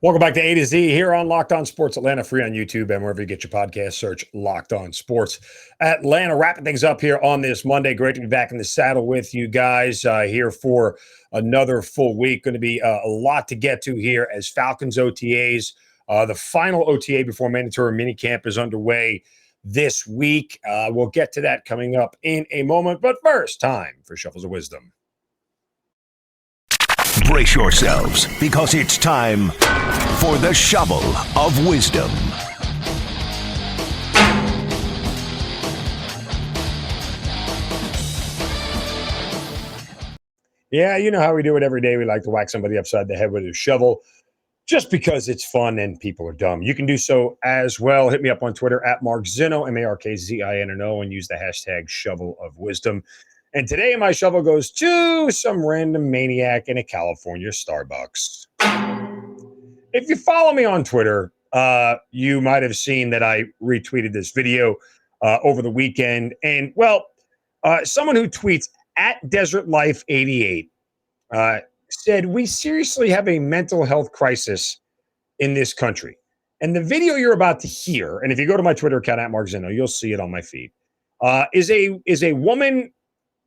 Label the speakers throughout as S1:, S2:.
S1: Welcome back to A to Z here on Locked On Sports Atlanta, free on YouTube and wherever you get your podcast. Search Locked On Sports Atlanta. Wrapping things up here on this Monday. Great to be back in the saddle with you guys here for another full week. Going to be a lot to get to here as Falcons OTAs. The final OTA before mandatory minicamp is underway this week. We'll get to that coming up in a moment. But first, time for Shuffles of Wisdom.
S2: Brace yourselves, because it's time for the Shovel of Wisdom.
S1: Yeah, you know how we do it every day. We like to whack somebody upside the head with a shovel just because it's fun and people are dumb. You can do so as well. Hit me up on Twitter at Mark Zinno, MarkZinno, and use the hashtag Shovel of Wisdom. And today my shovel goes to some random maniac in a California Starbucks. If you follow me on Twitter, you might have seen that I retweeted this video over the weekend. And, well, someone who tweets at Desert Life 88 said, "We seriously have a mental health crisis in this country." And the video you're about to hear, and if you go to my Twitter account at Mark Zinno, you'll see it on my feed, is a woman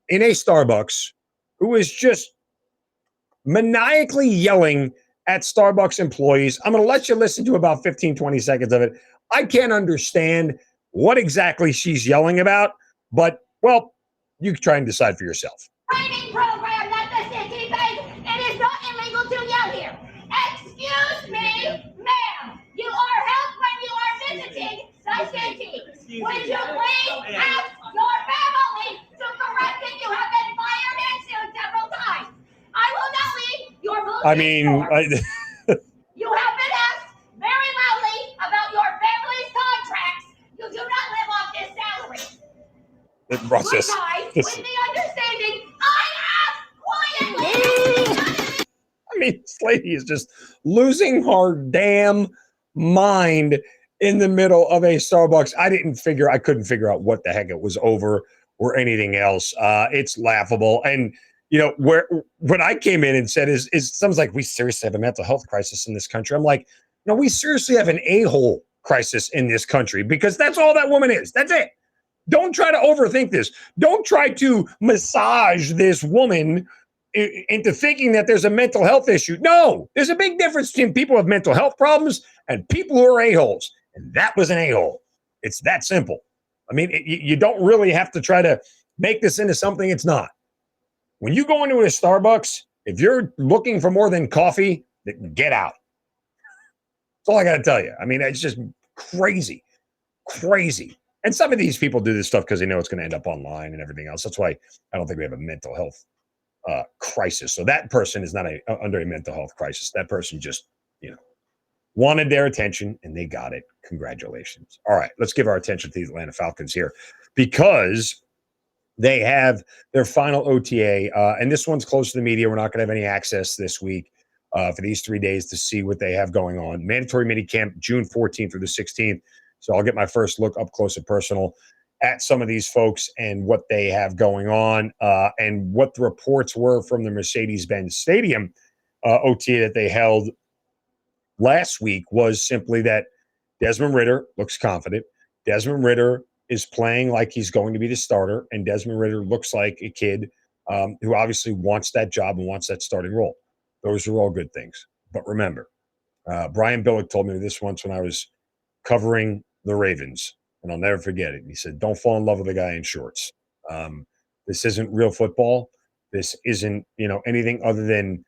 S1: in a Starbucks who is just maniacally yelling at Starbucks employees. I'm going to let you listen to about 15, 20 seconds of it. I can't understand what exactly she's yelling about, but, well, you can try and decide for yourself.
S3: Training program that the city pays. It is not illegal to yell here. Excuse me, ma'am. You are helped when you are visiting the city. Would you please ask your family to correct it? You have been fired and sued several times. I will not leave your bullshit.
S1: I mean,
S3: you have been asked very loudly about your family's contracts. You do not live off this salary. Goodbye, with the understanding I ask quietly.
S1: I mean, this lady is just losing her damn mind in the middle of a Starbucks. I couldn't figure out what the heck it was over or anything else. It's laughable. And, you know, when I came in and said, is someone's like, we seriously have a mental health crisis in this country. I'm like, no, we seriously have an a-hole crisis in this country, because that's all that woman is. That's it. Don't try to overthink this. Don't try to massage this woman into thinking that there's a mental health issue. No, there's a big difference between people with mental health problems and people who are a-holes. And that was an a-hole. It's that simple. I mean, you don't really have to try to make this into something it's not. When you go into a Starbucks, if you're looking for more than coffee, get out. That's all I got to tell you. I mean, it's just crazy. And some of these people do this stuff because they know it's going to end up online and everything else. That's why I don't think we have a mental health crisis. So that person is not under a mental health crisis. That person just, wanted their attention and they got it. Congratulations. All right, let's give our attention to the Atlanta Falcons here, because they have their final OTA, and this one's close to the media. We're not going to have any access this week for these 3 days to see what they have going on. Mandatory minicamp, June 14th through the 16th. So I'll get my first look up close and personal at some of these folks and what they have going on, and what the reports were from the Mercedes-Benz Stadium OTA that they held last week was simply that Desmond Ridder looks confident. Desmond Ridder is playing like he's going to be the starter, and Desmond Ridder looks like a kid who obviously wants that job and wants that starting role. Those are all good things. But remember, Brian Billick told me this once when I was covering the Ravens, and I'll never forget it. He said, don't fall in love with a guy in shorts. This isn't real football. This isn't, anything other than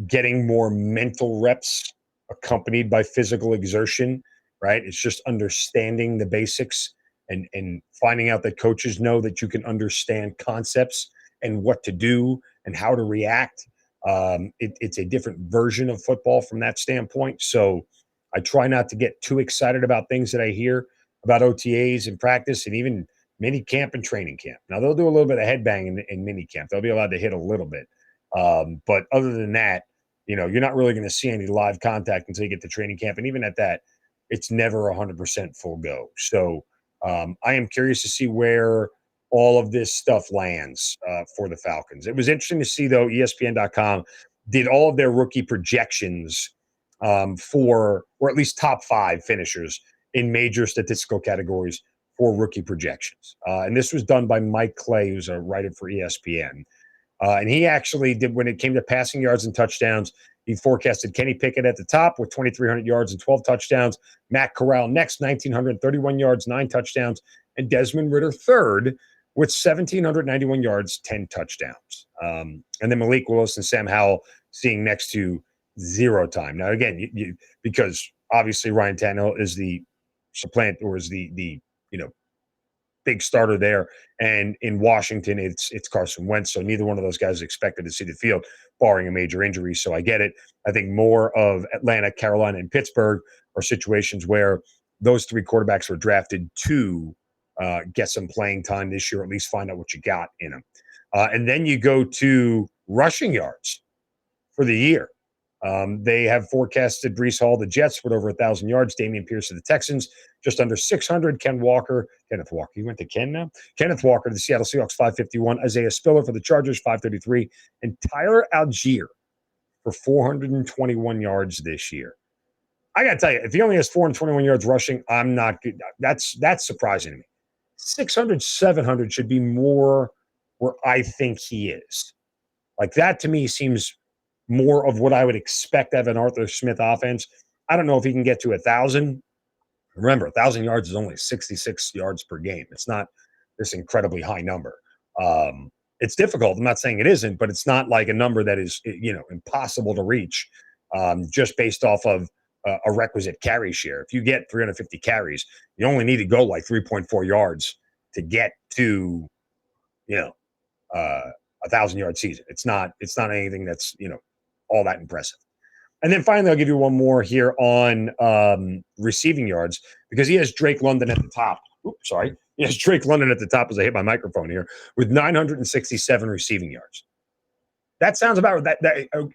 S1: getting more mental reps accompanied by physical exertion, right? It's just understanding the basics and finding out that coaches know that you can understand concepts and what to do and how to react. It's a different version of football from that standpoint. So I try not to get too excited about things that I hear about OTAs and practice and even mini camp and training camp. Now, they'll do a little bit of headbang in mini camp. They'll be allowed to hit a little bit. But other than that, you're not really going to see any live contact until you get to training camp. And even at that, it's never 100% full go. So I am curious to see where all of this stuff lands for the Falcons. It was interesting to see, though, ESPN.com did all of their rookie projections for, or at least top 5 finishers in major statistical categories for rookie projections. And this was done by Mike Clay, who's a writer for ESPN. And he actually did, when it came to passing yards and touchdowns, he forecasted Kenny Pickett at the top with 2,300 yards and 12 touchdowns. Matt Corral next, 1,931 yards, 9 touchdowns. And Desmond Ridder third with 1,791 yards, 10 touchdowns. And then Malik Willis and Sam Howell seeing next to 0 time. Now, again, because obviously Ryan Tannehill is the supplant, or is the big starter there, and in Washington it's Carson Wentz, so neither one of those guys is expected to see the field barring a major injury. So I get it. I think more of Atlanta, Carolina, and Pittsburgh are situations where those 3 quarterbacks were drafted to get some playing time this year, or at least find out what you got in them. And then you go to rushing yards for the year. They have forecasted Breece Hall, the Jets, with over 1,000 yards. Damian Pierce of the Texans, just under 600. Kenneth Walker. You went to Ken now? Kenneth Walker to the Seattle Seahawks, 551. Isaiah Spiller for the Chargers, 533. And Tyler Algier for 421 yards this year. I got to tell you, if he only has 421 yards rushing, I'm not good. That's surprising to me. 600, 700 should be more where I think he is. Like, that to me seems more of what I would expect out of an Arthur Smith offense. I don't know if he can get to 1,000. Remember, 1,000 yards is only 66 yards per game. It's not this incredibly high number. It's difficult. I'm not saying it isn't, but it's not like a number that is, impossible to reach just based off of a requisite carry share. If you get 350 carries, you only need to go like 3.4 yards to get to, 1,000-yard season. It's not anything that's, all that impressive. And then finally, I'll give you one more here on receiving yards, because he has Drake London at the top. Oops, sorry. He has Drake London at the top as I hit my microphone here with 967 receiving yards. That sounds about that.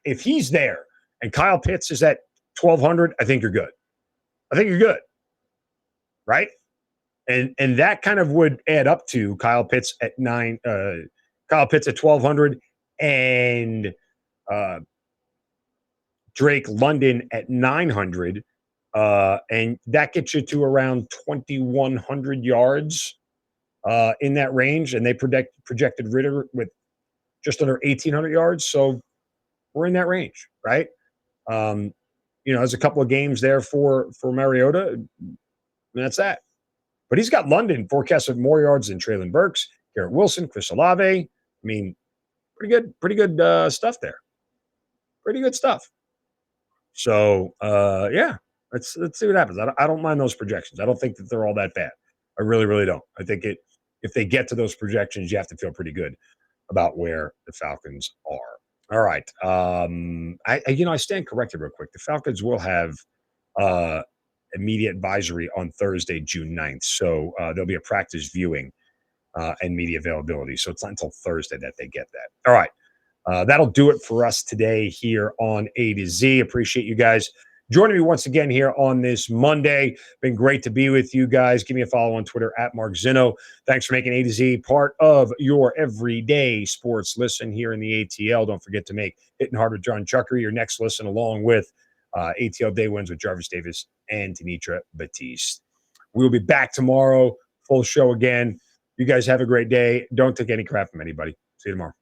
S1: If he's there and Kyle Pitts is at 1,200, I think you're good. Right? And that kind of would add up to Kyle Pitts at 1,200 and Drake London at 900, and that gets you to around 2,100 yards in that range. And they projected Ridder with just under 1,800 yards, so we're in that range, right? There's a couple of games there for Mariota, and that's that. But he's got London forecasted more yards than Treylon Burks, Garrett Wilson, Chris Olave. I mean, pretty good stuff there. Pretty good stuff. So, let's see what happens. I don't mind those projections. I don't think that they're all that bad. I really, really don't. I think if they get to those projections, you have to feel pretty good about where the Falcons are. All right. I stand corrected real quick. The Falcons will have media advisory on Thursday, June 9th. So there'll be a practice viewing and media availability. So it's not until Thursday that they get that. All right. That'll do it for us today here on A to Z. Appreciate you guys joining me once again here on this Monday. Been great to be with you guys. Give me a follow on Twitter at Mark Zinno. Thanks for making A to Z part of your everyday sports listen here in the ATL. Don't forget to make Hitting Hard with John Chuckery your next listen, along with ATL Day Wins with Jarvis Davis and Tanitra Batiste. We'll be back tomorrow. Full show again. You guys have a great day. Don't take any crap from anybody. See you tomorrow.